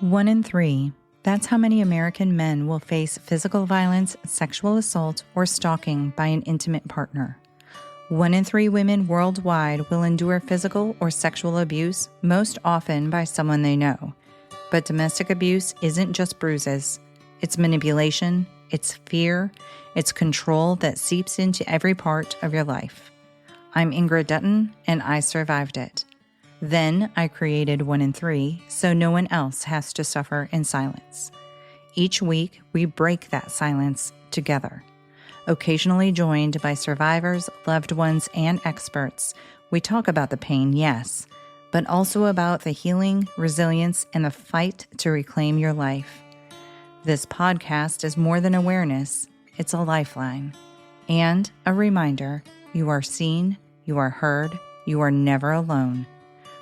1 in 3. That's how many American men will face physical violence, sexual assault, or stalking by an intimate partner. 1 in 3 women worldwide will endure physical or sexual abuse, most often by someone they know. But domestic abuse isn't just bruises. It's manipulation, it's fear, it's control that seeps into every part of your life. I'm Ingrid Dutton, and I survived it. Then I created 1 in 3 so no one else has to suffer in silence. Each week, we break that silence together. Occasionally joined by survivors, loved ones, and experts, we talk about the pain, yes, but also about the healing, resilience, and the fight to reclaim your life. This podcast is more than awareness, it's a lifeline. And a reminder, you are seen, you are heard, you are never alone.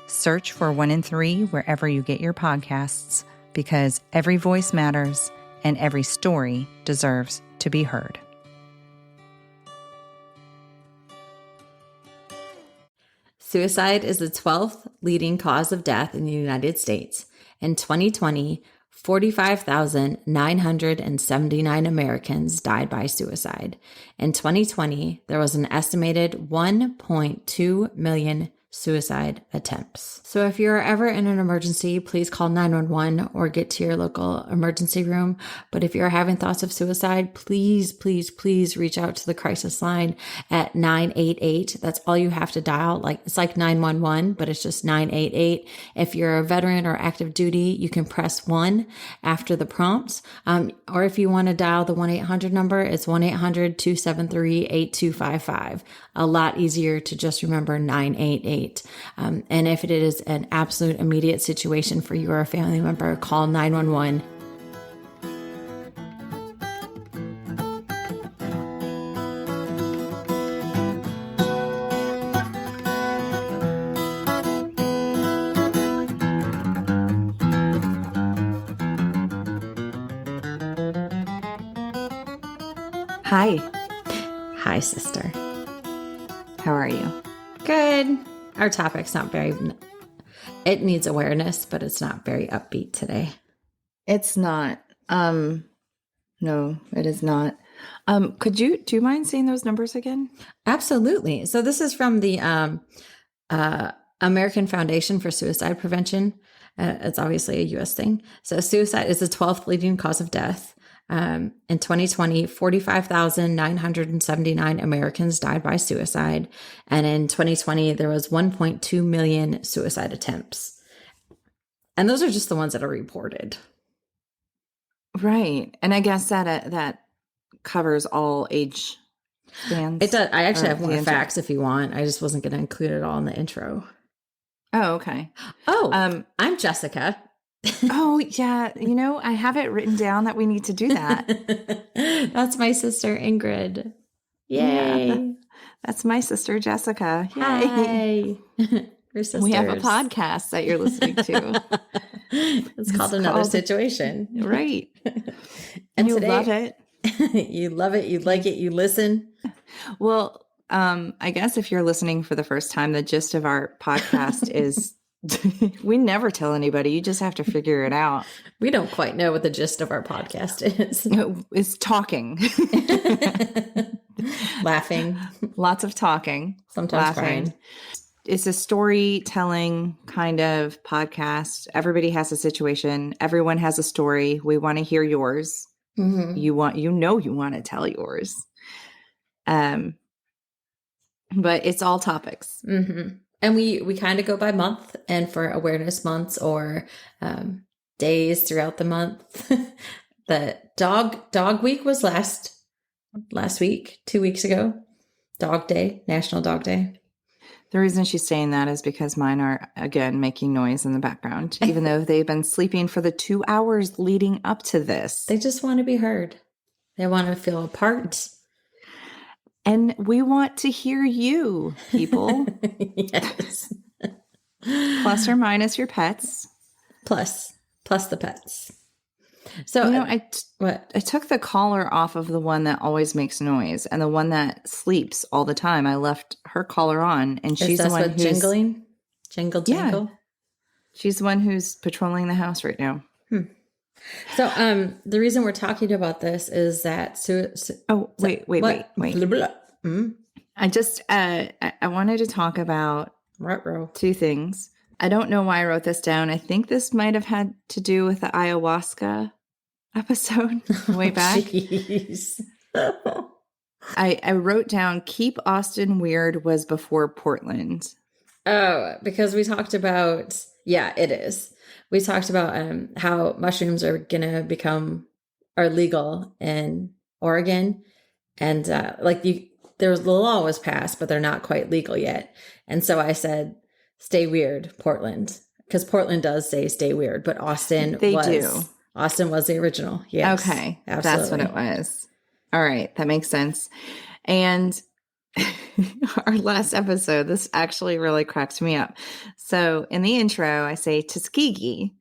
Search for 1 in 3 wherever you get your podcasts, because every voice matters and every story deserves to be heard. Suicide is the 12th leading cause of death in the United States. In 2020, 45,979 Americans died by suicide. In 2020, there was an estimated 1.2 million suicide attempts. So if you're ever in an emergency, please call 911 or get to your local emergency room. But if you're having thoughts of suicide, please, please, please reach out to the crisis line at 988. That's all you have to dial. It's like 911, but it's just 988. If you're a veteran or active duty, you can press 1 after the prompts. Or if you want to dial the 1-800 number, it's 1-800-273-8255. A lot easier to just remember 988. And if it is an absolute immediate situation for you or a family member, call 911. Hi. Hi, sister. How are you? Good. Our topic's not very, it needs awareness, but it's not very upbeat today. It's not. No, it is not. Do you mind saying those numbers again? Absolutely. So this is from the American Foundation for Suicide Prevention. It's obviously a U.S. thing. So suicide is the 12th leading cause of death. In 2020, 45,979 Americans died by suicide. And in 2020, there was 1.2 million suicide attempts. And those are just the ones that are reported. Right. And I guess that covers all age spans. It does. I actually have more facts if you want. I just wasn't going to include it all in the intro. Oh, okay. Oh, I'm Jessica. Oh, yeah. I have it written down that we need to do that. That's my sister, Ingrid. Yay. Yeah, that's my sister, Jessica. Yay. Hi. We're sisters. We have a podcast that you're listening to. It's called Another Situation. Right. And you today, love it. You love it. You like it. You listen. Well, I guess if you're listening for the first time, the gist of our podcast is we never tell anybody. You just have to figure it out. We don't quite know what the gist of our podcast is. It's talking. Laughing. Lots of talking. Sometimes crying. It's a storytelling kind of podcast. Everybody has a situation. Everyone has a story. We want to hear yours. Mm-hmm. You want to tell yours. But it's all topics. Mm-hmm. And we kind of go by month, and for awareness months or days throughout the month. The dog week was last week, 2 weeks ago. Dog Day, National Dog Day. The reason she's saying that is because mine are, again, making noise in the background, even though they've been sleeping for the 2 hours leading up to this. They just want to be heard. They want to feel a part. And we want to hear you, people. Yes. Plus or minus your pets. Plus the pets. So, I took the collar off of the one that always makes noise, and the one that sleeps all the time. I left her collar on, and she's the one who's jingling, jingle. Yeah, she's the one who's patrolling the house right now. So, the reason we're talking about this is that Wait. Blah, blah. I just I wanted to talk about Ruh-roh. two things. I don't know why I wrote this down. I think this might have had to do with the ayahuasca episode way back. Jeez. I wrote down keep Austin weird was before Portland. Oh, because we talked about, yeah, it is. We talked about how mushrooms are are legal in Oregon, and there's the law was passed, but they're not quite legal yet. And so I said, "Stay weird, Portland," because Portland does say "stay weird," but Austin was the original. Yes, Okay, absolutely. that's what it was. All right, that makes sense. And our last episode, this actually really cracked me up. So in the intro, I say Tuskegee.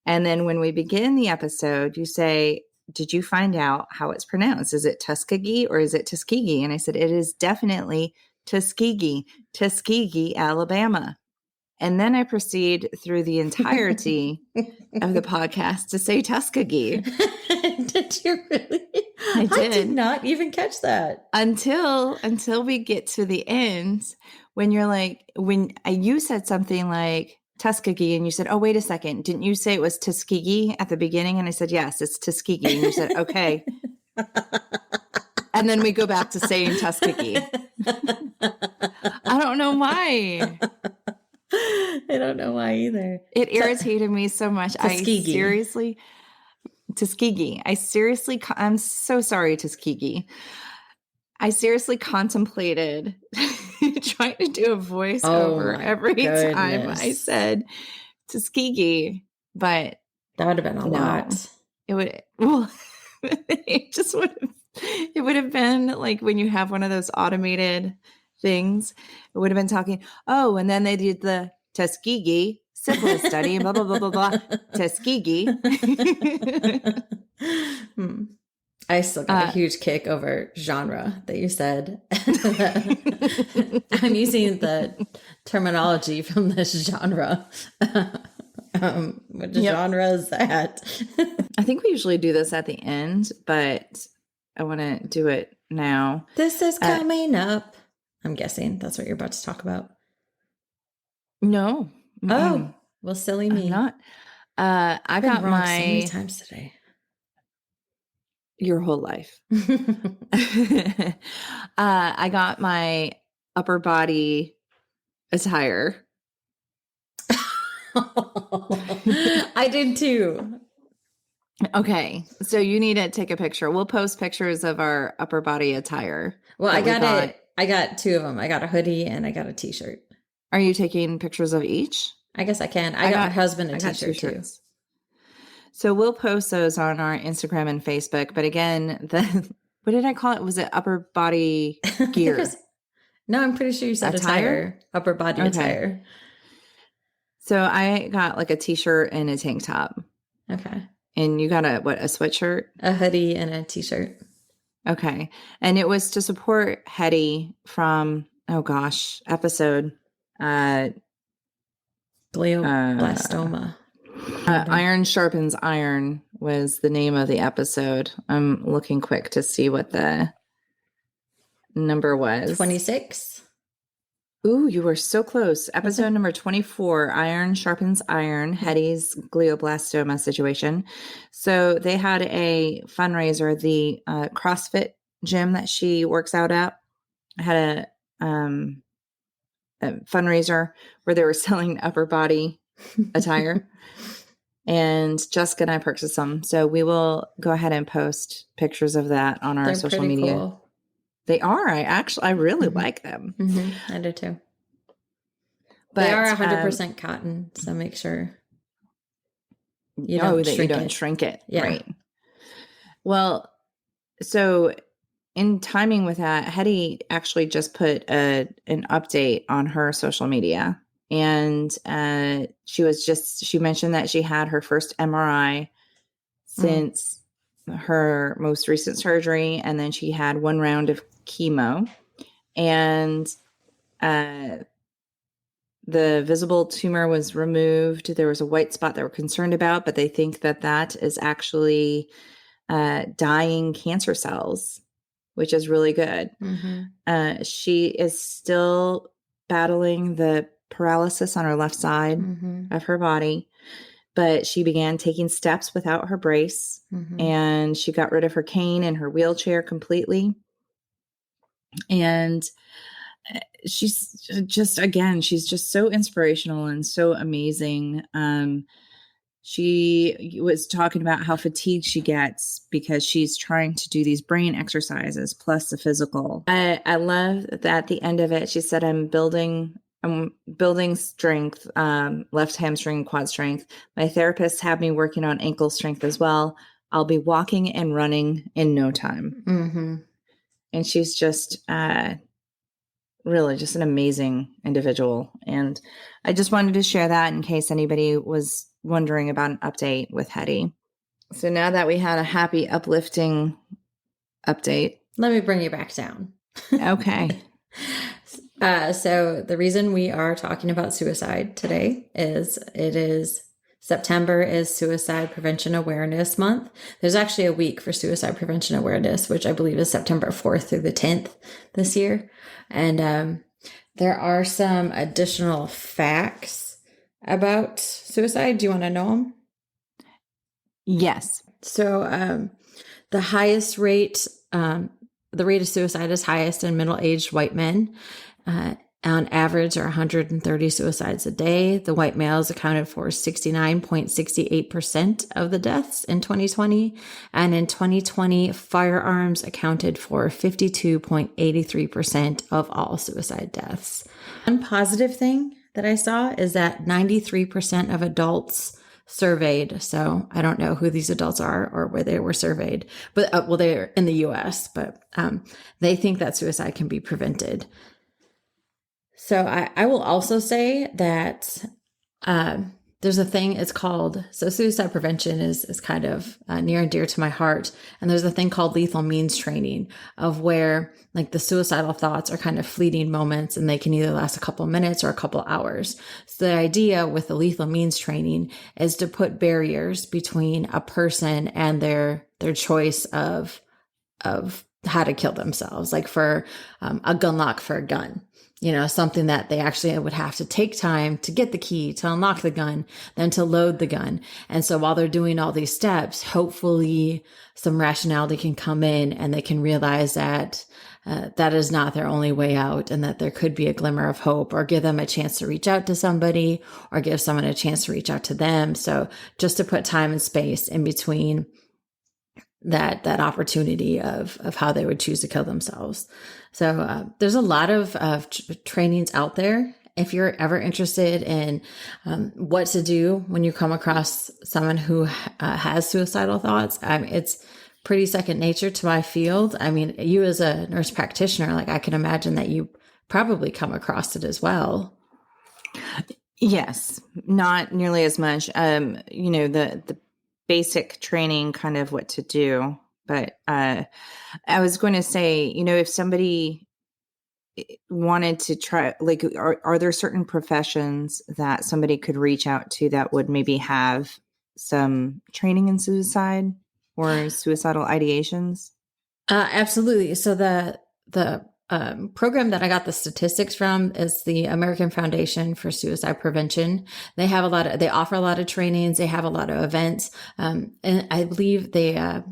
And then when we begin the episode, you say, did you find out how it's pronounced? Is it Tuskegee or is it Tuskegee? And I said, it is definitely Tuskegee, Alabama. And then I proceed through the entirety of the podcast to say Tuskegee. Did you really? I did. I did not even catch that. Until we get to the end, when you're like, you said something like Tuskegee, and you said, oh, wait a second. Didn't you say it was Tuskegee at the beginning? And I said, yes, it's Tuskegee. And you said, okay. And then we go back to saying Tuskegee. I don't know why. I don't know why either. It irritated me so much. Tuskegee. Tuskegee. I'm so sorry, Tuskegee. I seriously contemplated trying to do a voiceover every time I said Tuskegee, but that would have been a lot. It would, it would have been like when you have one of those automated things, it would have been talking, oh, and then they did the Tuskegee syphilis study and blah, blah, blah, blah, blah, Tuskegee. I still got a huge kick over genre that you said. I'm using the terminology from this genre. What genre is that? I think we usually do this at the end, but I want to do it now. This is coming up. I'm guessing that's what you're about to talk about. No. Oh, well, silly me. I'm not. I got wrong so many times today. Your whole life. I got my upper body attire. I did too. Okay, so you need to take a picture. We'll post pictures of our upper body attire. Well, I got two of them. I got a hoodie and I got a t-shirt. Are you taking pictures of each? I guess I can. I got my husband a t-shirt too. So we'll post those on our Instagram and Facebook. But again, what did I call it? Was it upper body gear? No, I'm pretty sure you said attire. Upper body attire. So I got like a t-shirt and a tank top. Okay. And you got a sweatshirt? A hoodie and a t-shirt. Okay. And it was to support Hetty from, episode. Glioblastoma. Iron Sharpens Iron was the name of the episode. I'm looking quick to see what the number was. 26. Ooh, you were so close. Episode number 24, Iron Sharpens Iron, Hetty's glioblastoma situation. So they had a fundraiser, the CrossFit gym that she works out at had a fundraiser where they were selling upper body attire. And Jessica and I purchased some. So we will go ahead and post pictures of that on our social media. Cool. They are. I really like them. Mm-hmm. I do too. But they are 100% cotton. So make sure you don't shrink it. Yeah. Right. Well, so in timing with that, Hetty actually just put an update on her social media. And she mentioned that she had her first MRI since her most recent surgery. And then she had one round of chemo. And the visible tumor was removed. There was a white spot they were concerned about, but they think that that is actually dying cancer cells, which is really good. Mm-hmm. She is still battling the paralysis on her left side Mm-hmm. of her body, but she began taking steps without her brace, Mm-hmm. and she got rid of her cane and her wheelchair completely. And she's just, again, she's just so inspirational and so amazing. She was talking about how fatigued she gets because she's trying to do these brain exercises plus the physical. I love that at the end of it, she said, I'm building strength, left hamstring, quad strength. My therapist had me working on ankle strength as well. I'll be walking and running in no time. Mm-hmm. And she's just, really just an amazing individual. And I just wanted to share that in case anybody was wondering about an update with Hetty. So now that we had a happy, uplifting update. Let me bring you back down. Okay. So the reason we are talking about suicide today is September is Suicide Prevention Awareness Month. There's actually a week for suicide prevention awareness, which I believe is September 4th through the 10th this year. And there are some additional facts about suicide. Do you want to know them? Yes. So the highest rate, the rate of suicide is highest in middle-aged white men. On average, are 130 suicides a day. The white males accounted for 69.68% of the deaths in 2020. And in 2020, firearms accounted for 52.83% of all suicide deaths. One positive thing that I saw is that 93% of adults surveyed. So I don't know who these adults are or where they were surveyed, but well, they're in the US, but they think that suicide can be prevented. So I will also say that there's a thing, it's called, so suicide prevention is kind of near and dear to my heart. And there's a thing called lethal means training, of where like the suicidal thoughts are kind of fleeting moments and they can either last a couple minutes or a couple hours. So the idea with the lethal means training is to put barriers between a person and their choice of how to kill themselves, like for a gun lock for a gun. You know, something that they actually would have to take time to get the key, to unlock the gun, then to load the gun. And so while they're doing all these steps, hopefully some rationality can come in and they can realize that that is not their only way out and that there could be a glimmer of hope, or give them a chance to reach out to somebody or give someone a chance to reach out to them. So just to put time and space in between that opportunity of how they would choose to kill themselves. So there's a lot of trainings out there. If you're ever interested in what to do when you come across someone who has suicidal thoughts, it's pretty second nature to my field. I mean, you as a nurse practitioner, like I can imagine that you probably come across it as well. Yes, not nearly as much. The basic training, kind of what to do. But I was going to say, if somebody wanted to try, like, are there certain professions that somebody could reach out to that would maybe have some training in suicide or suicidal ideations? Absolutely. So the program that I got the statistics from is the American Foundation for Suicide Prevention. They offer a lot of trainings. They have a lot of events. And I believe they are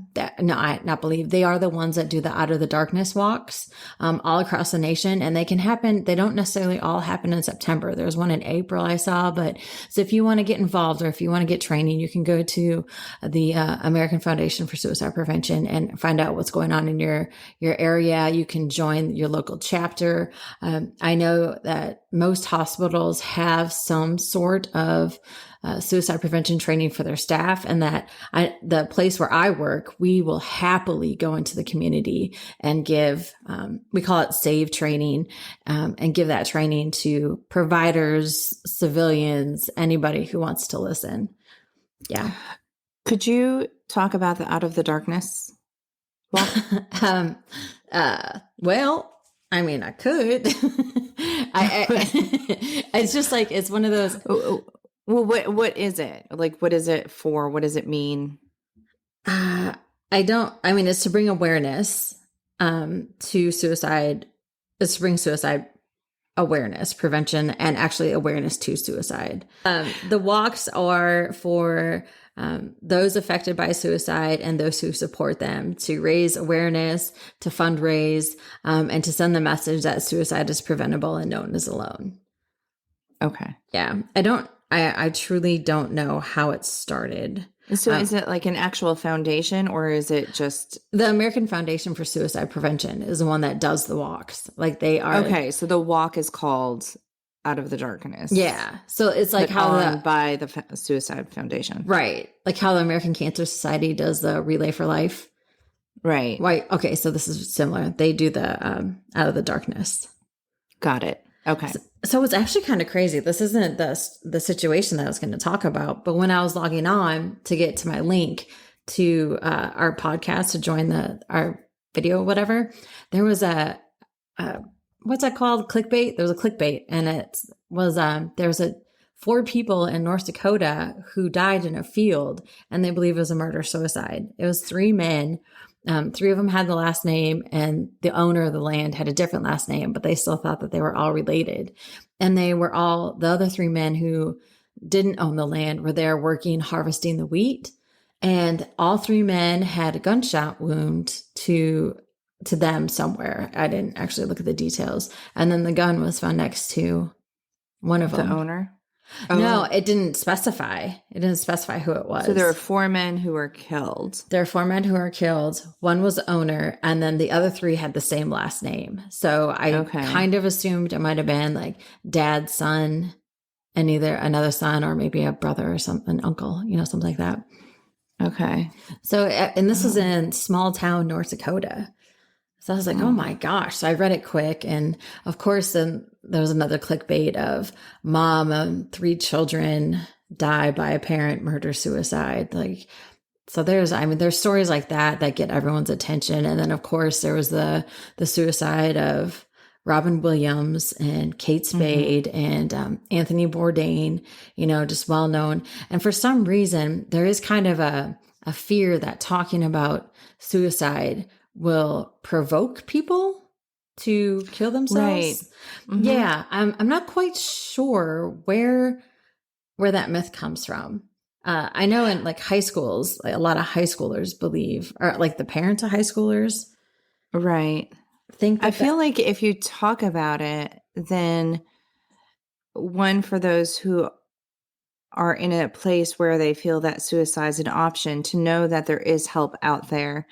the ones that do the Out of the Darkness walks, all across the nation. And they don't necessarily all happen in September. There's one in April I saw, but so if you want to get involved or if you want to get training, you can go to the American Foundation for Suicide Prevention and find out what's going on in your area. You can join your local chapter. I know that most hospitals have some sort of suicide prevention training for their staff, and that the place where I work, we will happily go into the community and give, we call it SAVE training, and give that training to providers, civilians, anybody who wants to listen. Yeah. Could you talk about the Out of the Darkness walk? Well, I mean, I could. It's just like, it's one of those. Well, what is it? Like, what is it for? What does it mean? I mean, it's to bring awareness to suicide. It's to bring suicide awareness, prevention, and actually awareness to suicide. The walks are for those affected by suicide and those who support them, to raise awareness, to fundraise, and to send the message that suicide is preventable and no one is alone. Okay. Yeah. I truly don't know how it started. So is it like an actual foundation, or is it just the American Foundation for Suicide Prevention is the one that does the walks? Like, they are. Okay, so the walk is called Out of the Darkness. Yeah. So it's like by the Suicide Foundation. Right. Like how the American Cancer Society does the Relay for Life. Right. Right. Okay. So this is similar. They do the Out of the Darkness. Got it. Okay. So it's actually kind of crazy. This isn't the situation that I was going to talk about, but when I was logging on to get to my link to our podcast to join our video, whatever, there was a what's that called? Clickbait. There was a clickbait, and it was there was 4 people in North Dakota who died in a field, and they believe it was a murder suicide. It was 3 men. 3 of them had the last name, and the owner of the land had a different last name, but they still thought that they were all related. And they were the other 3 men who didn't own the land were there working, harvesting the wheat. And all 3 men had a gunshot wound to them somewhere. I didn't actually look at the details. And then the gun was found next to one of them. The owner? No, it didn't specify. It didn't specify who it was. So there were 4 men who were killed. There are 4 men who were killed. One was the owner, and then the other 3 had the same last name. So I kind of assumed it might have been like dad, son, and either another son or maybe a brother or something, uncle, something like that. Okay. So, and this was in small town North Dakota. So I was like, oh my gosh. So I read it quick. And of course, then there was another clickbait of mom and 3 children die by a parent murder suicide. Like, so there's stories like that get everyone's attention. And then of course there was the suicide of Robin Williams and Kate Spade and Anthony Bourdain, just well known. And for some reason, there is kind of a fear that talking about suicide will provoke people to kill themselves. Right. Mm-hmm. Yeah. I'm not quite sure where that myth comes from. I know in like high schools, like a lot of high schoolers believe, or like the parents of high schoolers. Right. I feel like if you talk about it, then one, for those who are in a place where they feel that suicide is an option, to know that there is help out there,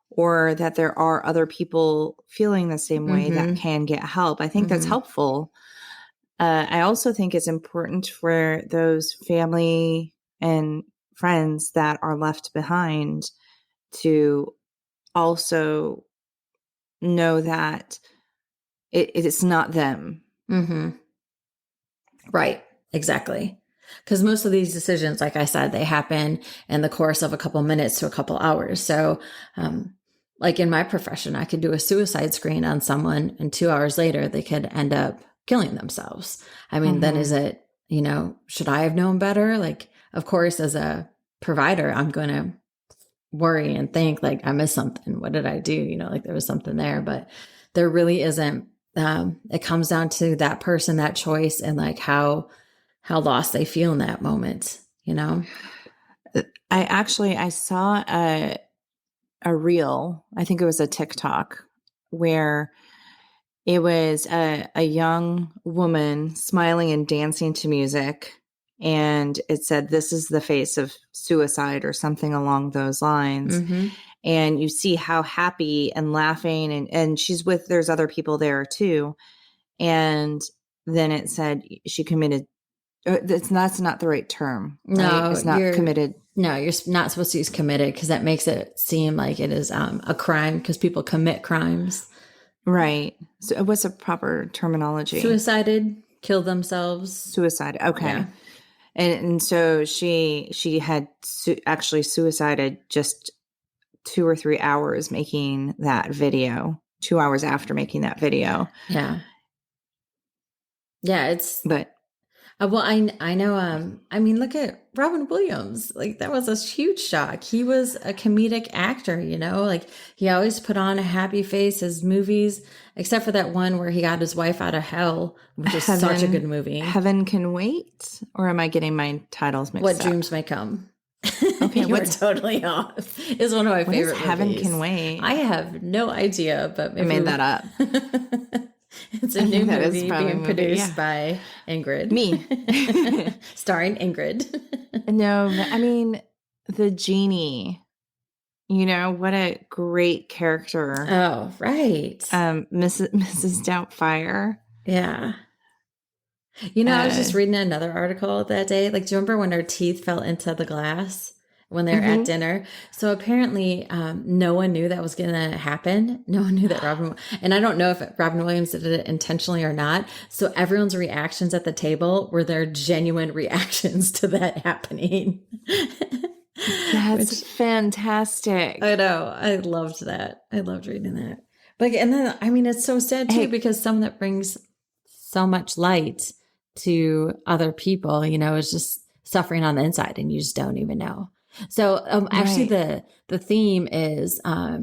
or that there are other people feeling the same way that can get help. I think that's helpful. I also think it's important for those family and friends that are left behind to also know that it's not them. Mm-hmm. Right. Exactly. Because most of these decisions, like I said, they happen in the course of a couple minutes to a couple hours. So, like in my profession, I could do a suicide screen on someone, and 2 hours later, they could end up killing themselves. I mean, then is it, should I have known better? Like, of course, as a provider, I'm going to worry and think like I missed something. What did I do? Like there was something there, but there really isn't. It comes down to that person, that choice, and like how lost they feel in that moment, I saw a reel, I think it was a TikTok, where it was a young woman smiling and dancing to music. And it said, "This is the face of suicide," or something along those lines. And you see how happy and laughing, and she's there's other people there too. And then it said she committed. That's not the right term. Right? No, it's not committed. No, you're not supposed to use committed, because that makes it seem like it is a crime, because people commit crimes. Right. So what's a proper terminology? Suicided, killed themselves. Suicide. Okay. Yeah. And so she had actually suicided just 2 or 3 hours making that video. 2 hours after making that video. Yeah. Yeah. It's, But well, I know, I mean, look at Robin Williams. Like, that was a huge shock. He was a comedic actor, you know, like he always put on a happy face as movies, except for that one where he got his wife out of hell, which is such a good movie. Heaven Can Wait? Or am I getting my titles mixed up? What Dreams May Come. Okay, you were totally off. It's one of my favorite movies. Heaven Can Wait? I have no idea, but maybe I made that up. It's a new movie being produced by Ingrid. Me. Starring Ingrid. No, I mean, the genie. You know, what a great character. Oh, right. Mrs. Doubtfire. Yeah. You know, I was just reading another article that day. Like, do you remember when her teeth fell into the glass when they were at dinner? So apparently, no one knew that was going to happen. No one knew that and I don't know if Robin Williams did it intentionally or not. So everyone's reactions at the table were their genuine reactions to that happening. That's fantastic. I know. I loved that. I loved reading that. But, and then, I mean, it's so sad too, because someone that brings so much light to other people, you know, is just suffering on the inside and you just don't even know. So actually the theme is, I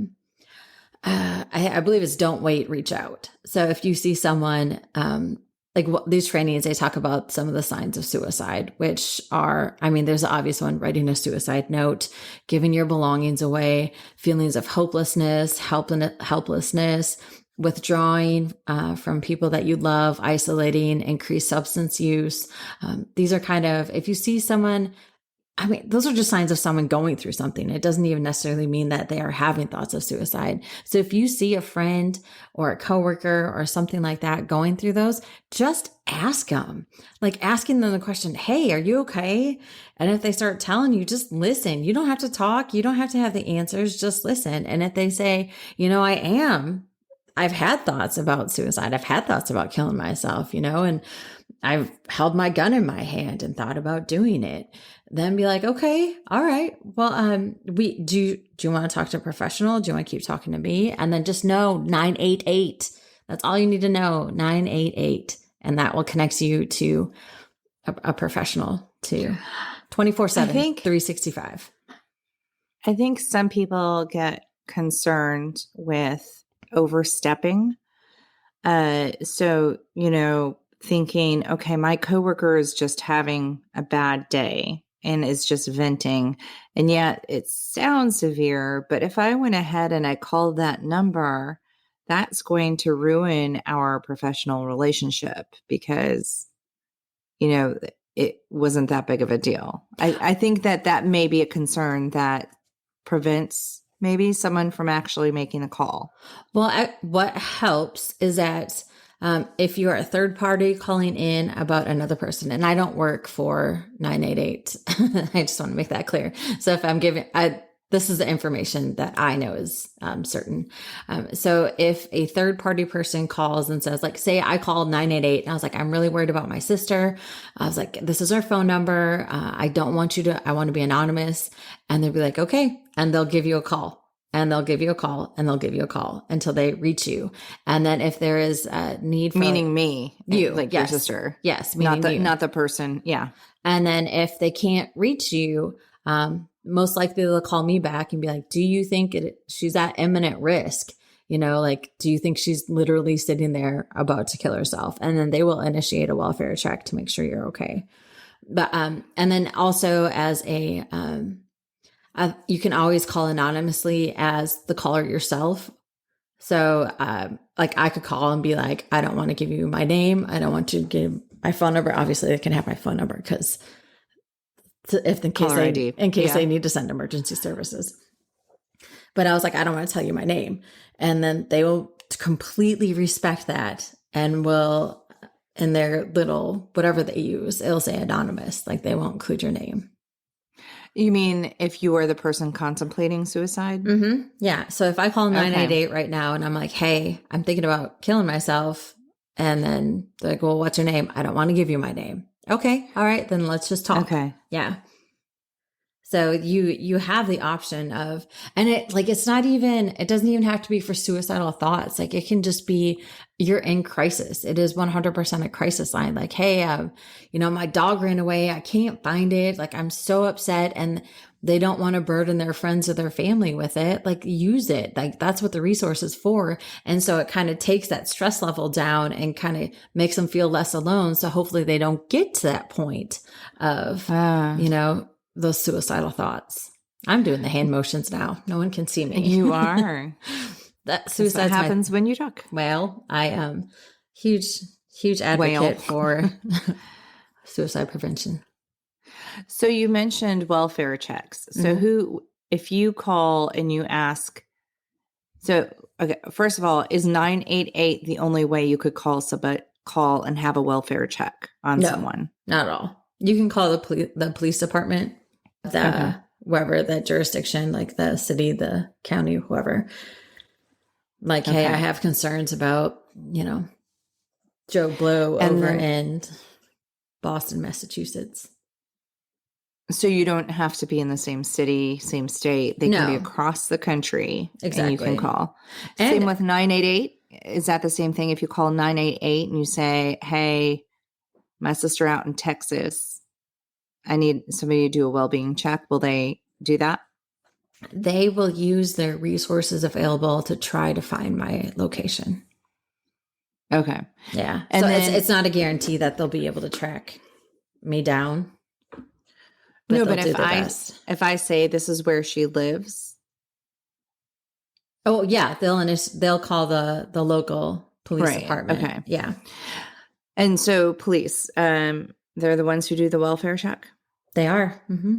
believe it's don't wait, reach out. So if you see someone, like these trainings, they talk about some of the signs of suicide, which are, I mean, there's an obvious one: writing a suicide note, giving your belongings away, feelings of hopelessness, helplessness, withdrawing from people that you love, isolating, increased substance use. These are kind of, if you see someone, I mean, those are just signs of someone going through something. It doesn't even necessarily mean that they are having thoughts of suicide. So if you see a friend or a coworker or something like that going through those, just ask them. Like asking them the question, hey, are you okay? And if they start telling you, just listen. You don't have to talk. You don't have to have the answers. Just listen. And if they say, you know, I've had thoughts about suicide. I've had thoughts about killing myself, you know, and I've held my gun in my hand and thought about doing it. Then be like, okay, all right. Well, do you want to talk to a professional? Do you want to keep talking to me? And then just know 988. That's all you need to know. 988. And that will connect you to a professional to 24/7, 365. I think some people get concerned with overstepping. So, you know, thinking, okay, my coworker is just having a bad day and is just venting. And yet it sounds severe, but if I went ahead and I called that number, that's going to ruin our professional relationship because, you know, it wasn't that big of a deal. I think that may be a concern that prevents maybe someone from actually making a call. Well, what helps is that if you're a third party calling in about another person, and I don't work for 988, I just want to make that clear. So if I'm giving, this is the information that I know is certain. So if a third party person calls and says, like, say I called 988 and I was like, I'm really worried about my sister. I was like, this is her phone number. I don't want you to, I want to be anonymous. And they'll be like, okay. And they'll give you a call. And they'll give you a call and they'll give you a call until they reach you. And then if there is a need for meaning me, you, like yes, your sister, yes, not the person. Yeah. And then if they can't reach you, most likely they'll call me back and be like, do you think she's at imminent risk? You know, like, do you think she's literally sitting there about to kill herself? And then they will initiate a welfare check to make sure you're okay. But, and then also as you can always call anonymously as the caller yourself. So, like I could call and be like, I don't want to give you my name. I don't want to give my phone number. Obviously they can have my phone number because in case they need to send emergency services. But I was like, I don't want to tell you my name. And then they will completely respect that and will, in their little, whatever they use, it'll say anonymous. Like they won't include your name. You mean if you are the person contemplating suicide? Mm-hmm. Yeah. So if I call 988 right now and I'm like, hey, I'm thinking about killing myself. And then they're like, well, what's your name? I don't want to give you my name. Okay. All right. Then let's just talk. Okay. Yeah. So you have the option of, and it doesn't even have to be for suicidal thoughts. Like it can just be you're in crisis. It is 100% a crisis line. Like, hey, my dog ran away. I can't find it. Like I'm so upset, and they don't want to burden their friends or their family with it. Like use it. Like that's what the resource is for. And so it kind of takes that stress level down and kind of makes them feel less alone. So hopefully they don't get to that point of, those suicidal thoughts. I'm doing the hand motions now. No one can see me. You are. That suicide happens when you talk. Well, I am huge advocate for suicide prevention. So you mentioned welfare checks. So if you call and you ask, okay, first of all, is 988 the only way you could call and have a welfare check on someone? Not at all. You can call the police department, wherever that jurisdiction, like the city, the county, whoever. Like, hey, I have concerns about, Joe Blow in Boston, Massachusetts. So you don't have to be in the same city, same state. They can be across the country. Exactly. And you can call. Same with 988. Is that the same thing? If you call 988 and you say, hey, my sister out in Texas, I need somebody to do a well-being check. Will they do that? They will use their resources available to try to find my location. Okay. Yeah. And so it's not a guarantee that they'll be able to track me down. But if I say this is where she lives. Oh yeah. They'll call the local police department. Okay. Yeah. And so police, they're the ones who do the welfare check? They are. Mm-hmm.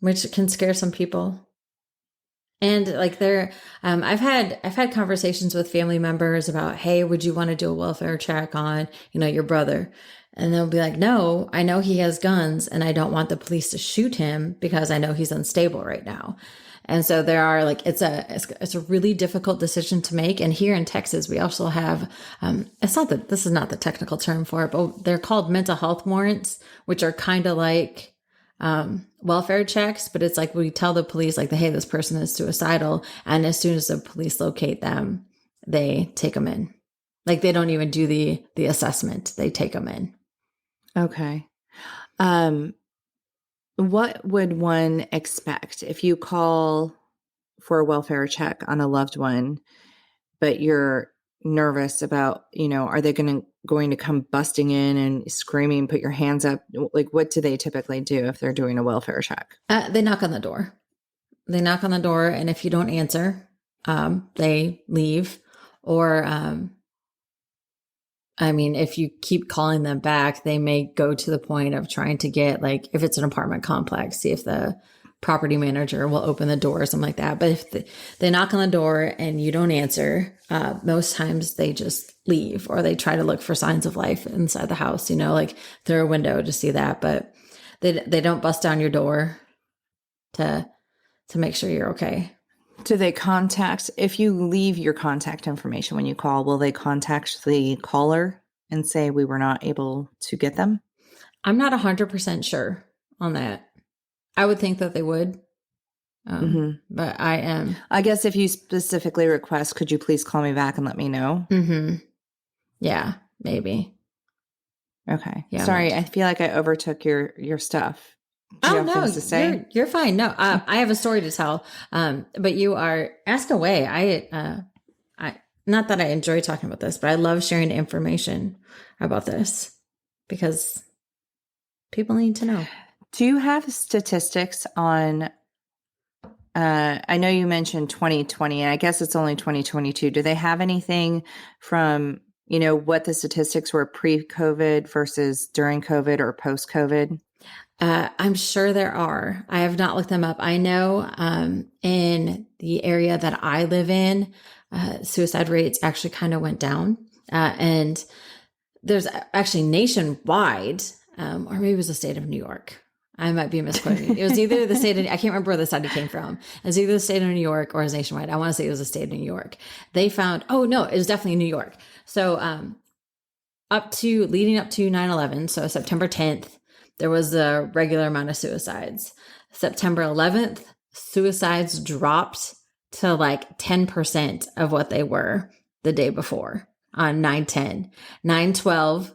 Which can scare some people. And like I've had conversations with family members about, hey, would you want to do a welfare check on, your brother? And they'll be like, no, I know he has guns and I don't want the police to shoot him because I know he's unstable right now. And so there are it's a really difficult decision to make. And here in Texas, we also have, this is not the technical term for it, but they're called mental health warrants, which are kind of like, welfare checks, but it's like we tell the police hey, this person is suicidal. And as soon as the police locate them, they take them in. Like they don't even do the assessment. They take them in. Okay. What would one expect if you call for a welfare check on a loved one, but you're nervous about, are they going to come busting in and screaming, put your hands up? Like, what do they typically do if they're doing a welfare check? They knock on the door. And if you don't answer, they leave. Or, if you keep calling them back, they may go to the point of trying to get, if it's an apartment complex, see if the property manager will open the door or something like that. But if they knock on the door and you don't answer, most times they just leave, or they try to look for signs of life inside the house, through a window to see that. But they don't bust down your door to make sure you're okay. Do they if you leave your contact information when you call, will they contact the caller and say we were not able to get them? I'm not 100% sure on that. I would think that they would. But I am. I guess if you specifically request, could you please call me back and let me know? Mm-hmm. Yeah, maybe. Okay. Yeah, sorry, I feel like I overtook your stuff. Do you have things to say? You're fine. No, I have a story to tell. But you ask away. I not that I enjoy talking about this, but I love sharing information about this because people need to know. Do you have statistics on, I know you mentioned 2020, and I guess it's only 2022. Do they have anything from, what the statistics were pre-COVID versus during COVID or post-COVID? I'm sure there are. I have not looked them up. I know in the area that I live in, suicide rates actually kind of went down. And there's actually nationwide, or maybe it was the state of New York. I might be misquoting. It was either the state of, I can't remember where the study came from. It was either the state of New York or it was nationwide. I want to say it was the state of New York. They found, it was definitely New York. So leading up to 9/11, so September 10th, there was a regular amount of suicides. September 11th, suicides dropped to like 10% of what they were the day before on 9/10. 9/12,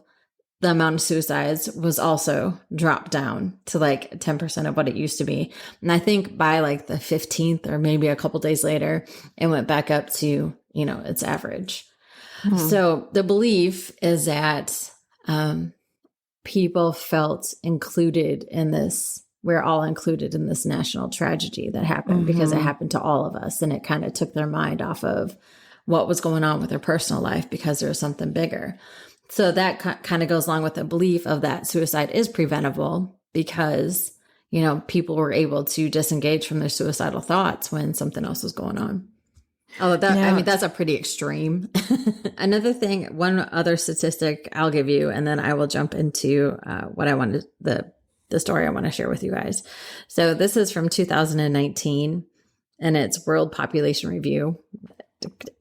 the amount of suicides was also dropped down to like 10% of what it used to be. And I think by like the 15th or maybe a couple days later, it went back up to, its average. So the belief is that people felt included in this. We're all included in this national tragedy that happened because it happened to all of us. And it kind of took their mind off of what was going on with their personal life because there was something bigger. So that kind of goes along with the belief of that suicide is preventable because, people were able to disengage from their suicidal thoughts when something else was going on. Oh, that's a pretty extreme. Another thing, one other statistic I'll give you, and then I will jump into what I wanted, the story I want to share with you guys. So this is from 2019 and it's World Population Review.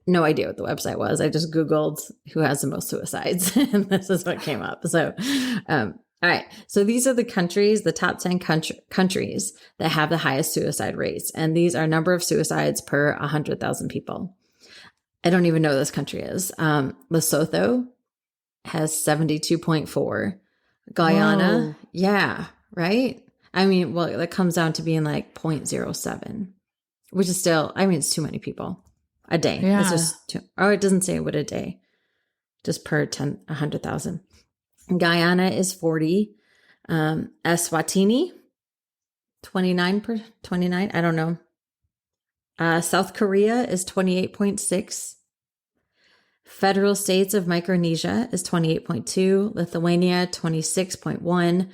No idea what the website was. I just Googled who has the most suicides and this is what came up. So, all right. So these are the countries, the top 10 countries that have the highest suicide rates. And these are number of suicides per 100,000 people. I don't even know what this country is. Lesotho has 72.4. Guyana. Whoa. Yeah. Right. I mean, well, that comes down to being like 0.07, which is still, it's too many people. A day. Yeah. It's just it doesn't say what a day, just per 100,000. Guyana is 40. Eswatini, 29. I don't know. South Korea is 28.6. Federal States of Micronesia is 28.2. Lithuania, 26.1.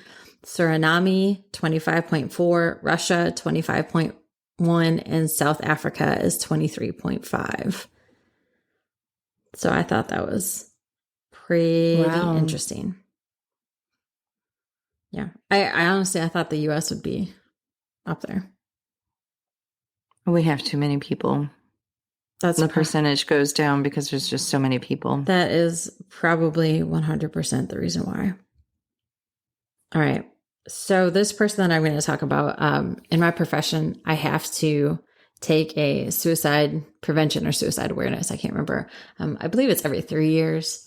Suriname, 25.4. Russia, 25.1. And South Africa is 23.5. So I thought that was pretty interesting. Yeah. I honestly, I thought the U.S. would be up there. We have too many people. That's the percentage goes down because there's just so many people. That is probably 100% the reason why. All right. So this person that I'm going to talk about, in my profession, I have to take a suicide prevention or suicide awareness. I can't remember. I believe it's every 3 years.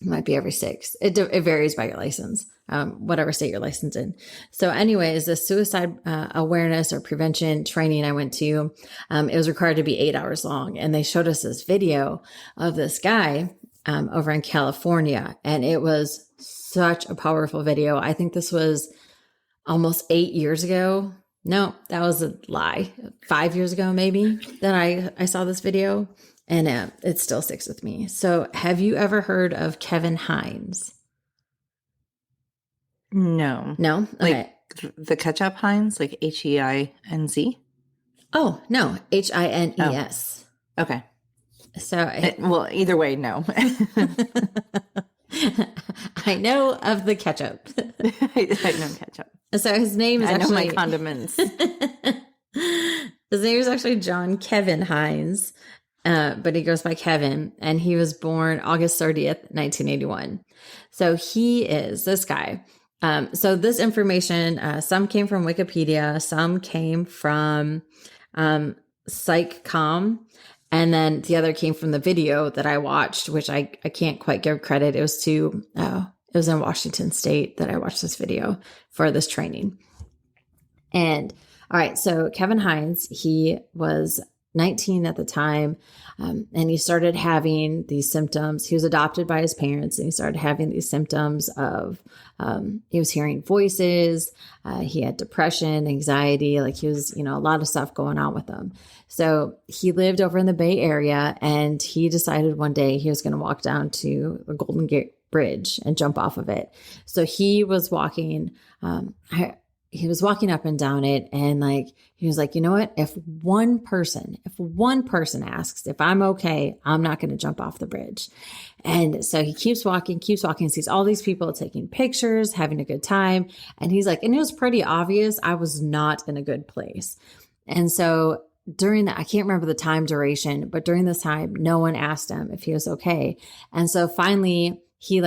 It might be every 6. It varies by your license, whatever state you're licensed in. So anyways, the suicide awareness or prevention training I went to, it was required to be 8 hours long. And they showed us this video of this guy over in California. And it was such a powerful video. I think this was almost 8 years ago. No, that was a lie. 5 years ago, maybe, that I saw this video. And it still sticks with me. So have you ever heard of Kevin Hines? No. No? Okay. Like the ketchup Heinz, like Heinz? Oh, no. Hines. Oh. Okay. So, well, either way, no. I know of the ketchup. I know ketchup. So his name is I actually... know my condiments. His name is actually John Kevin Hines. But he goes by Kevin, and he was born August 30th, 1981. So he is this guy. So this information, some came from Wikipedia, some came from Psych.com, and then the other came from the video that I watched, which I can't quite give credit. It was it was in Washington State that I watched this video for this training. And all right, so Kevin Hines, he was 19 at the time, and he started having these symptoms. He was adopted by his parents, and he started having these symptoms of he was hearing voices, he had depression, anxiety, like he was, a lot of stuff going on with him. So he lived over in the Bay Area, and he decided one day he was going to walk down to the Golden Gate Bridge and jump off of it. So he was walking, he was walking up and down it, and he was like, you know what? If one person asks if I'm okay, I'm not going to jump off the bridge. And so he keeps walking, sees all these people taking pictures, having a good time. And he's like, and it was pretty obvious I was not in a good place. And so during that, I can't remember the time duration, but during this time, no one asked him if he was okay. And so finally he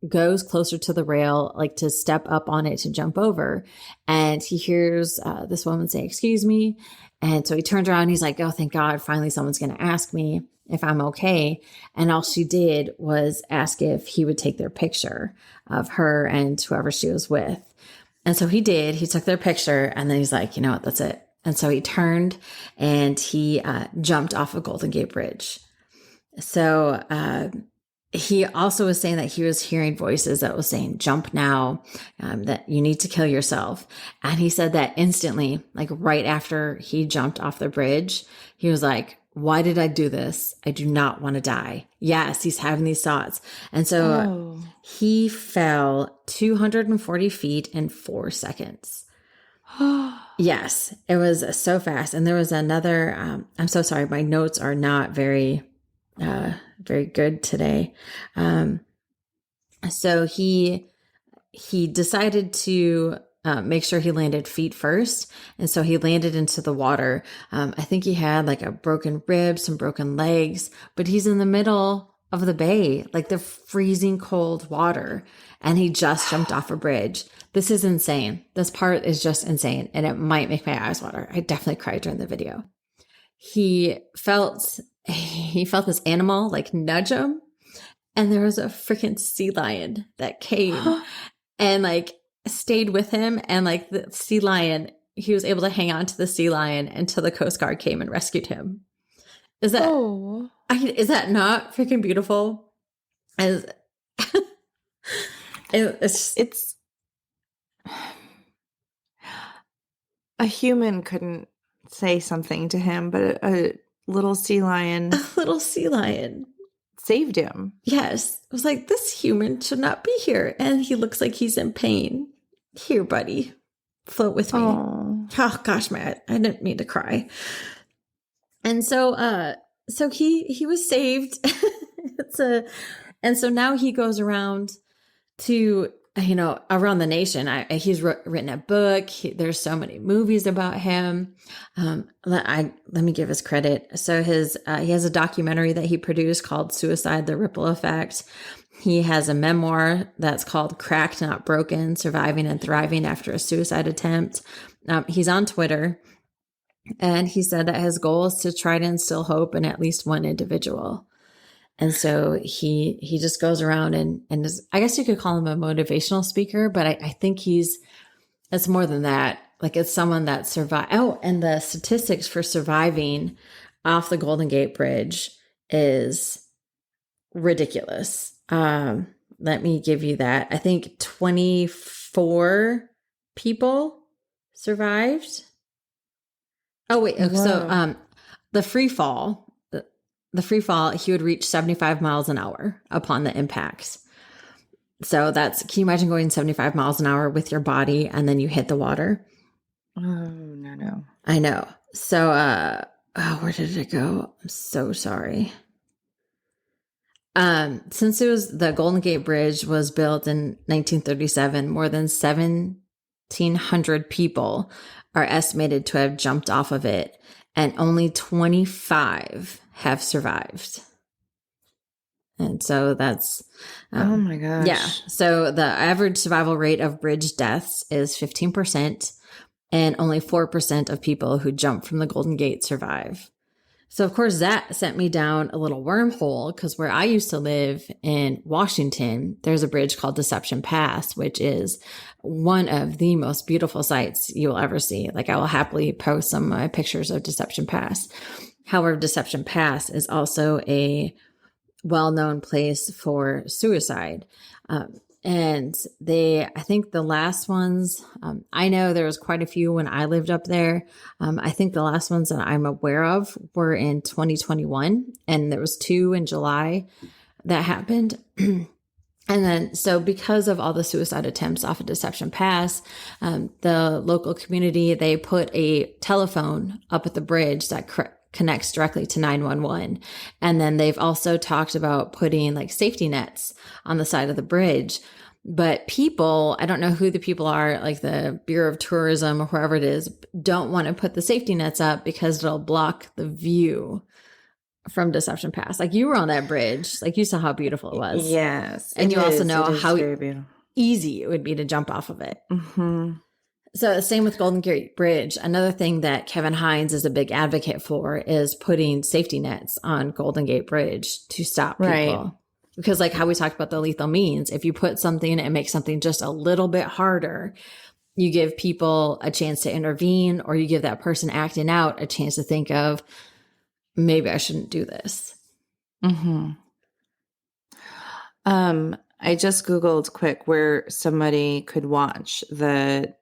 goes closer to the rail, like to step up on it to jump over. And he hears this woman say, "Excuse me." And so he turns around and he's like, "Oh, thank God. Finally, someone's going to ask me if I'm okay." And all she did was ask if he would take their picture of her and whoever she was with. And so he did. He took their picture and then he's like, "You know what? That's it." And so he turned and he jumped off of Golden Gate Bridge. So he also was saying that he was hearing voices that was saying, "Jump now, that you need to kill yourself." And he said that instantly, like right after he jumped off the bridge, he was like, "Why did I do this? I do not want to die." Yes, he's having these thoughts. And so he fell 240 feet in 4 seconds. Yes, it was so fast. And there was another, I'm so sorry, my notes are not very good today. So he decided to make sure he landed feet first. And so he landed into the water. I think he had like a broken rib, some broken legs, but he's in the middle of the bay, like the freezing cold water. And he just jumped off a bridge. This is insane. This part is just insane. And it might make my eyes water. I definitely cried during the video. He felt this animal like nudge him. And there was a freaking sea lion that came and like stayed with him. And like the sea lion, he was able to hang on to the sea lion until the Coast Guard came and rescued him. Is that not freaking beautiful? It's a human couldn't say something to him, but a little sea lion saved him. Yes. I was like, this human should not be here. And he looks like he's in pain. Here, buddy. Float with me. Oh gosh, I didn't mean to cry. And so he was saved. And so now he goes around to, around the nation. He's written a book. There's so many movies about him. Let me give his credit. So he has a documentary that he produced called Suicide, the Ripple Effect. He has a memoir that's called Cracked, Not Broken, Surviving and Thriving After a Suicide Attempt. He's on Twitter, and he said that his goal is to try to instill hope in at least one individual. And so he just goes around and is, I guess you could call him a motivational speaker, but I think it's more than that. Like it's someone that survived. Oh, and the statistics for surviving off the Golden Gate Bridge is ridiculous. Let me give you that. I think 24 people survived. Oh, wait. Whoa. So the free fall, he would reach 75 miles an hour upon the impact. So can you imagine going 75 miles an hour with your body and then you hit the water? Oh, no. I know. So, where did it go? I'm so sorry. Since the Golden Gate Bridge was built in 1937, more than 1,700 people are estimated to have jumped off of it, and only 25 have survived. And so that's oh my gosh. Yeah. So the average survival rate of bridge deaths is 15%, and only 4% of people who jump from the Golden Gate survive. So of course that sent me down a little wormhole, because where I used to live in Washington, there's a bridge called Deception Pass, which is one of the most beautiful sights you will ever see. Like I will happily post some of my pictures of Deception Pass. However, Deception Pass is also a well-known place for suicide. And I think the last ones, I know there was quite a few when I lived up there. I think the last ones that I'm aware of were in 2021, and there was 2 in July that happened. And then, so because of all the suicide attempts off of Deception Pass, the local community, they put a telephone up at the bridge that connects directly to 911. And then they've also talked about putting like safety nets on the side of the bridge. But people, I don't know who the people are, like the Bureau of Tourism or whoever it is, don't want to put the safety nets up because it'll block the view from Deception Pass. Like you were on that bridge. Like you saw how beautiful it was. Yes. And you also know It is how very beautiful. easy it would be to jump off of it. Mm-hmm. So same with Golden Gate Bridge. Another thing that Kevin Hines is a big advocate for is putting safety nets on Golden Gate Bridge to stop people. Right. Because like how we talked about the lethal means, if you put something and make something just a little bit harder, you give people a chance to intervene, or you give that person acting out a chance to think of, maybe I shouldn't do this. Mm-hmm. I just Googled quick where somebody could watch the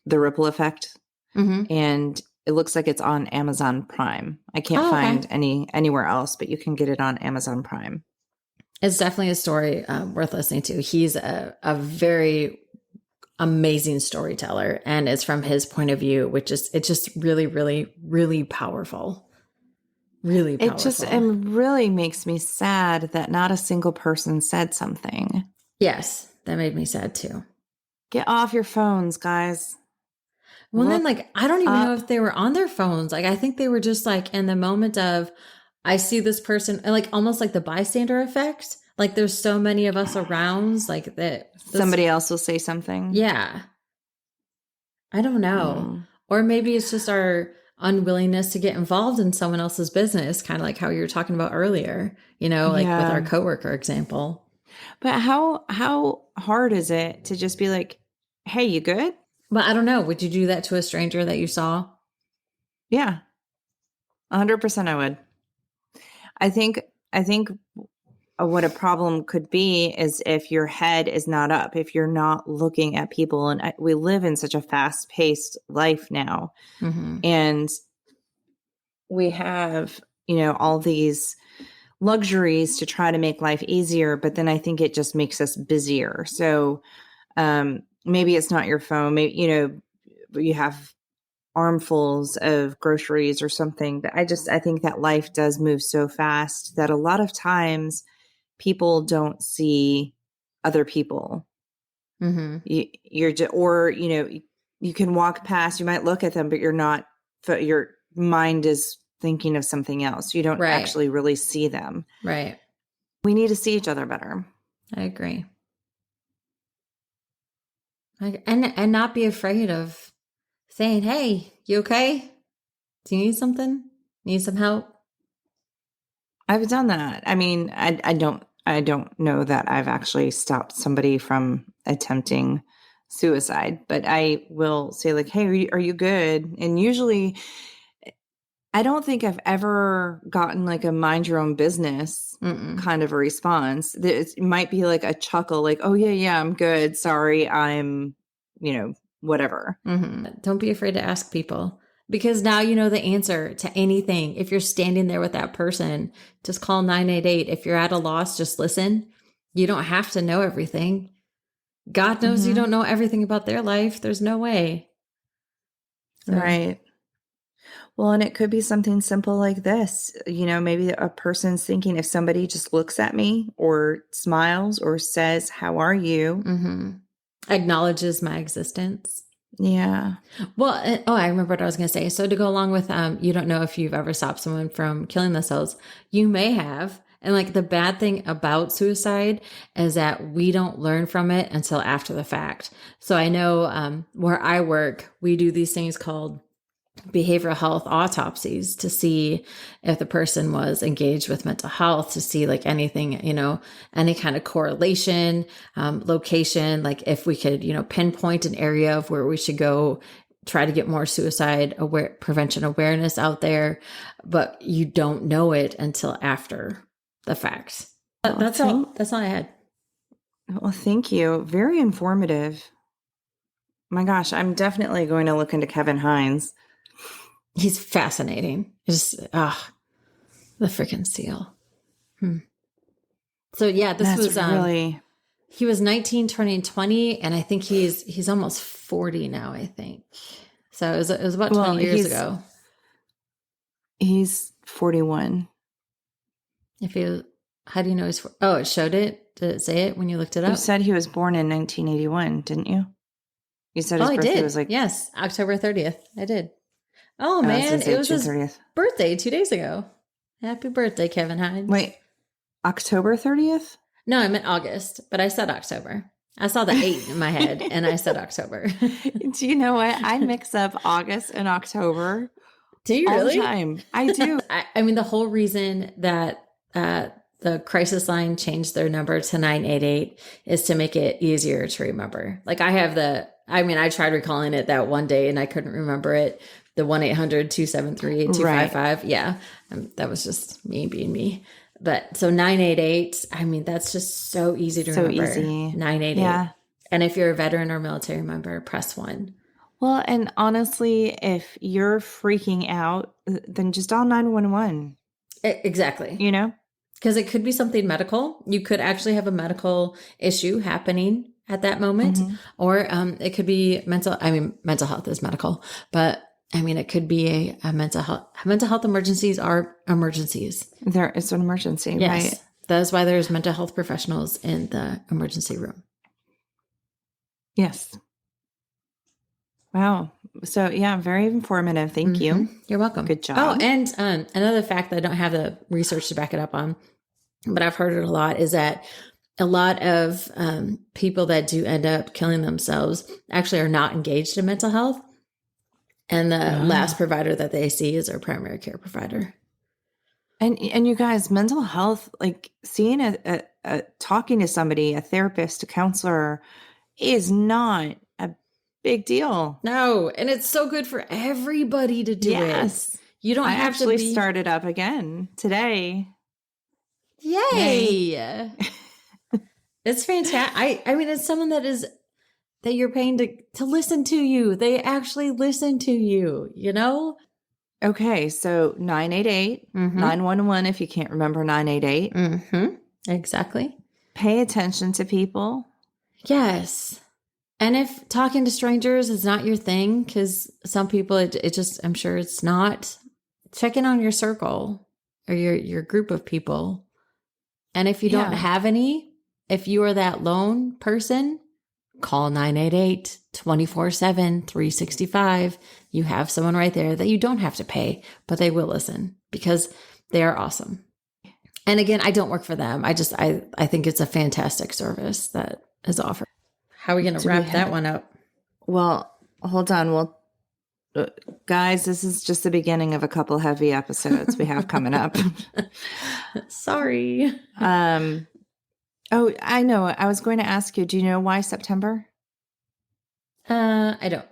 Ripple Effect, and it looks like it's on Amazon Prime. I can't find anywhere else, but you can get it on Amazon Prime. It's definitely a story worth listening to. He's a very amazing storyteller, and it's from his point of view, which is it's just really, really, really powerful. Really powerful. It really makes me sad that not a single person said something. Yes, that made me sad too. Get off your phones, guys. Well, then, like, I don't even know if they were on their phones. Like, I think they were just like in the moment of, I see this person, and like almost like the bystander effect. Like, there's so many of us around, like that. Somebody else will say something. Yeah. I don't know. Or maybe it's just our unwillingness to get involved in someone else's business, kind of like how you were talking about earlier, you know, like with our coworker example. But how hard is it to just be like, hey, you good? But I don't know. Would you do that to a stranger that you saw? Yeah. 100% I would. I think what a problem could be is if your head is not up, if you're not looking at people. And we live in such a fast-paced life now. And we have, all these luxuries to try to make life easier, but then I think it just makes us busier. So maybe it's not your phone. Maybe, you have armfuls of groceries or something. But I think that life does move so fast that a lot of times people don't see other people. You can walk past, you might look at them, but your mind is thinking of something else. You don't actually really see them. Right. We need to see each other better. I agree. And not be afraid of saying, hey, you okay? Do you need something? Need some help? I've done that. I mean, I don't know that I've actually stopped somebody from attempting suicide, but I will say like, hey, are you good? And usually I don't think I've ever gotten like a mind your own business kind of a response. It might be like a chuckle, like, oh yeah, I'm good. Sorry. I'm, whatever. Don't be afraid to ask people, because now you know the answer to anything. If you're standing there with that person, just call 988. If you're at a loss, just listen. You don't have to know everything. God knows you don't know everything about their life. There's no way. So. Right. Well, and it could be something simple like this. Maybe a person's thinking, if somebody just looks at me or smiles or says, how are you? Acknowledges my existence. Yeah. Well, I remember what I was going to say. So to go along with, you don't know if you've ever stopped someone from killing themselves. You may have. And like the bad thing about suicide is that we don't learn from it until after the fact. So I know where I work, we do these things called behavioral health autopsies to see if the person was engaged with mental health, to see like anything, any kind of correlation, location, like if we could, pinpoint an area of where we should go try to get more suicide prevention awareness out there, but you don't know it until after the fact. That's all I had. Well, thank you. Very informative. My gosh, I'm definitely going to look into Kevin Hines. He's fascinating. Just the freaking seal. So yeah, this was really. He was 19, turning 20, and I think he's almost 40 now. I think so. It was about 20 years ago. He's 41. How do you know he's? Oh, it showed it. Did it say it when you looked it up? You said he was born in 1981, didn't you? You said his birthday was like October 30th. I did. Oh man, it was his 30th. Birthday 2 days ago. Happy birthday, Kevin Hines. Wait, October 30th? No, I meant August, but I said October. I saw the 8 in my head and I said October. Do you know what? I mix up August and October Do you all really? the time. I do. I mean, the whole reason that the crisis line changed their number to 988 is to make it easier to remember. Like I tried recalling it that one day and I couldn't remember it. The 1-800-273-8255. Right. Yeah. That was just me being me. But so 988, I mean, that's just so easy to remember. So easy. 988. Yeah. And if you're a veteran or military member, press 1. Well, and honestly, if you're freaking out, then just dial 911. Exactly. You know? Because it could be something medical. You could actually have a medical issue happening at that moment. Mm-hmm. Or it could be mental health is medical. But I mean, it could be a mental health. Mental health emergencies are emergencies. There is an emergency, Yes. right? That's why there's mental health professionals in the emergency room. Yes. Wow. So yeah, very informative. Thank you. You're welcome. Good job. Oh, and another fact that I don't have the research to back it up on, but I've heard it a lot, is that a lot of people that do end up killing themselves actually are not engaged in mental health. And the last provider that they see is their primary care provider. And you guys, mental health, like seeing a talking to somebody, a therapist, a counselor, is not a big deal. No, and it's so good for everybody to do it. You don't have actually to be... started up again today. Yay! It's fantastic. I mean, it's someone that you're paying to listen to you. They actually listen to you, you know? Okay, so 988, 911 if you can't remember 988. Mm-hmm. Exactly. Pay attention to people. Yes. And if talking to strangers is not your thing, because some people, it just, I'm sure it's not, check in on your circle or your group of people. And if you don't have any, if you are that lone person, call 988 24/7, 365. You have someone right there that you don't have to pay, but they will listen because they are awesome. And again, I don't work for them. I think it's a fantastic service that is offered. How are we going to wrap that one up? Well, hold on. Well, guys, this is just the beginning of a couple heavy episodes we have coming up. Sorry. Oh, I know. I was going to ask you, do you know why September? I don't.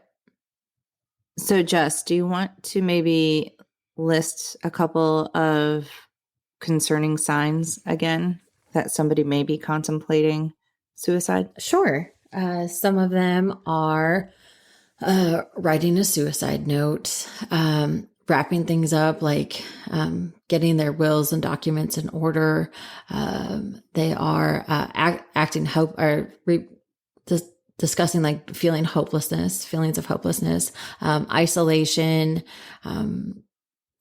So, Jess, do you want to maybe list a couple of concerning signs again that somebody may be contemplating suicide? Sure. Some of them are writing a suicide note, wrapping things up, like getting their wills and documents in order. They are acting hope or discussing like feelings of hopelessness, isolation,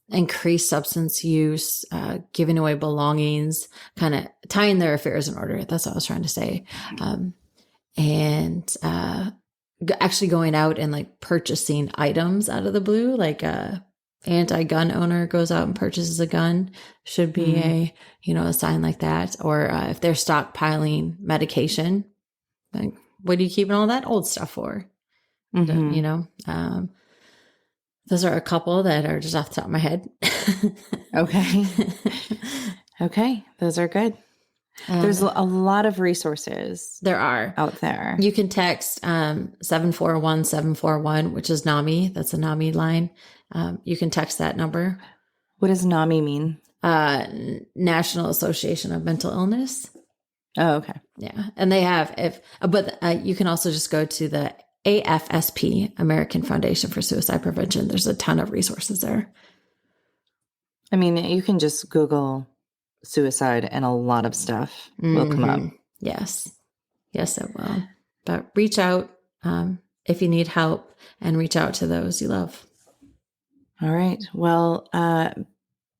increased substance use, giving away belongings, kind of tying their affairs in order. That's what I was trying to say. And actually going out and like purchasing items out of the blue, like a anti-gun owner goes out and purchases a gun, should be a sign like that. Or if they're stockpiling medication, like, what are you keeping all that old stuff for? You know, those are a couple that are just off the top of my head. Okay. Okay. Those are good. There's a lot of resources. There are out there. You can text 741-741, which is NAMI. That's a NAMI line. You can text that number. What does NAMI mean? National Association of Mental Illness. Oh, okay. Yeah. And they have, you can also just go to the AFSP, American Foundation for Suicide Prevention. There's a ton of resources there. I mean, you can just Google suicide and a lot of stuff will come up. Yes. Yes, it will. But reach out if you need help, and reach out to those you love. All right. Well,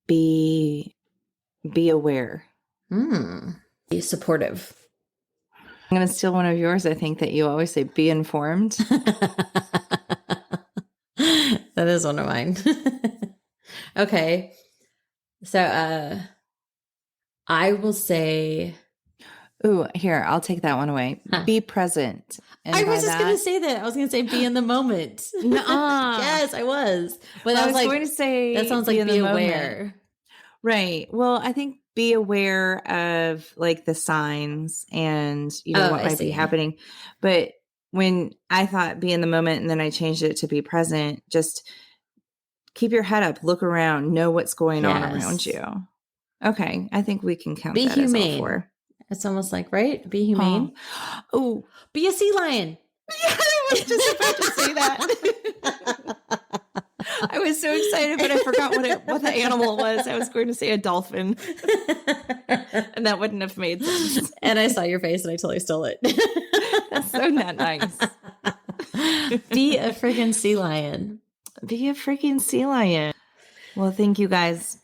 be aware. Be supportive. I'm going to steal one of yours. I think that you always say, be informed. That is one of mine. Okay. So I will say, Ooh, here, I'll take that one away. Huh. Be present. And I by was just going to say that. I was going to say be in the moment. Nuh-uh. Yes, I was. But I I was like, going to say that sounds be like in be the aware. moment. Right. Well, I think be aware of like the signs and, you know, Oh, what I might be see. happening. But when I thought be in the moment and then I changed it to be present, just keep your head up, look around, know what's going on around Yes. you. Okay. I think we can count Be that as all humane. four. It's almost like, right? Be humane. Oh, Be a sea lion. yeah, I was just about to say that. I was so excited, but I forgot what the animal was. I was going to say a dolphin, and that wouldn't have made sense. And I saw your face and I totally stole it. That's so not nice. Be a freaking sea lion. Be a freaking sea lion. Well, thank you guys.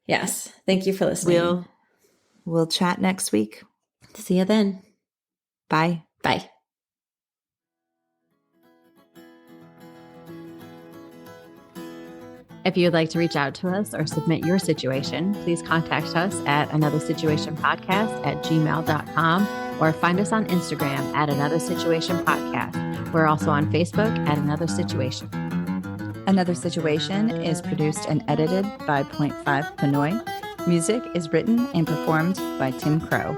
Yes. Thank you for listening. We'll chat next week. See you then. Bye. Bye. If you would like to reach out to us or submit your situation, please contact us at anothersituationpodcast@gmail.com or find us on Instagram at Another Situation Podcast. We're also on Facebook at Another Situation. Another Situation is produced and edited by Point 5 Pinoy. Music is written and performed by Tim Crow.